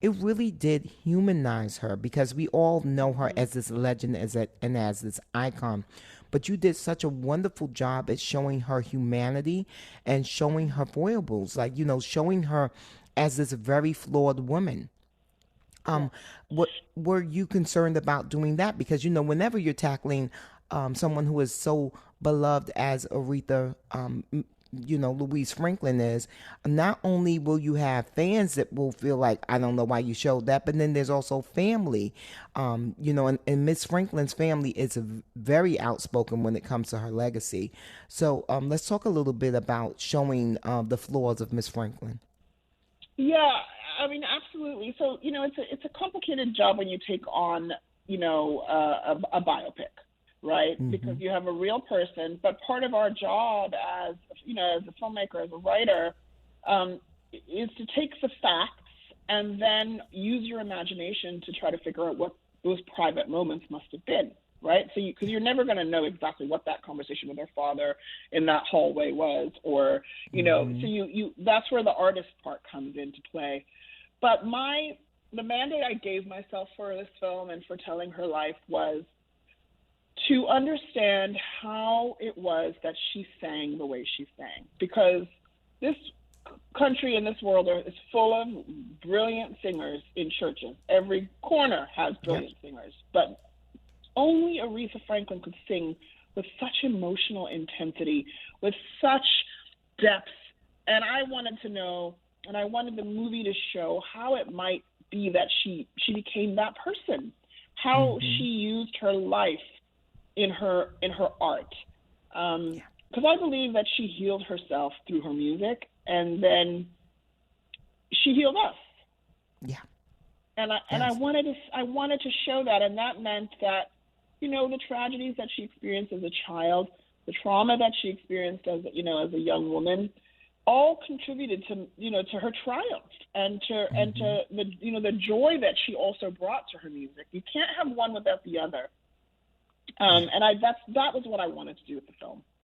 it really did humanize her because we all know her Mhm. as this legend and as this icon. But you did such a wonderful job at showing her humanity and showing her foibles, like, showing her as this very flawed woman. Yeah. Um, what were you concerned about doing that? Because whenever you're tackling someone who is so beloved as Aretha, Louise Franklin is, not only will you have fans that will feel like I don't know why you showed that, but then there's also family, and Miss Franklin's family is very outspoken when it comes to her legacy. So let's talk a little bit about showing the flaws of Miss Franklin. Yeah, I mean, absolutely. So, it's a complicated job when you take on, a biopic, right? Because Hmm. you have a real person, but part of our job as, as a filmmaker, as a writer, um, is to take the facts and then use your imagination to try to figure out what those private moments must have been, right? So, because you're never going to know exactly what that conversation with her father in that hallway was, or so Hmm. you that's where the artist part comes into play. But the mandate I gave myself for this film and for telling her life was to understand how it was that she sang the way she sang, because this country and this world is full of brilliant singers in churches. Every corner has Yep. brilliant singers, but only Aretha Franklin could sing with such emotional intensity, with such depth. And I wanted to know, and I wanted the movie to show how it might be that she became that person, how she Hmm. used her life in her art. Yeah. Because I believe that she healed herself through her music, and then she healed us. Yeah. And I Yes. wanted to show that, and that meant that the tragedies that she experienced as a child, the trauma that she experienced as a young woman, all contributed to her triumph and to Hmm. the joy that she also brought to her music. You can't have one without the other. Yeah. And that was what I wanted to do with the film.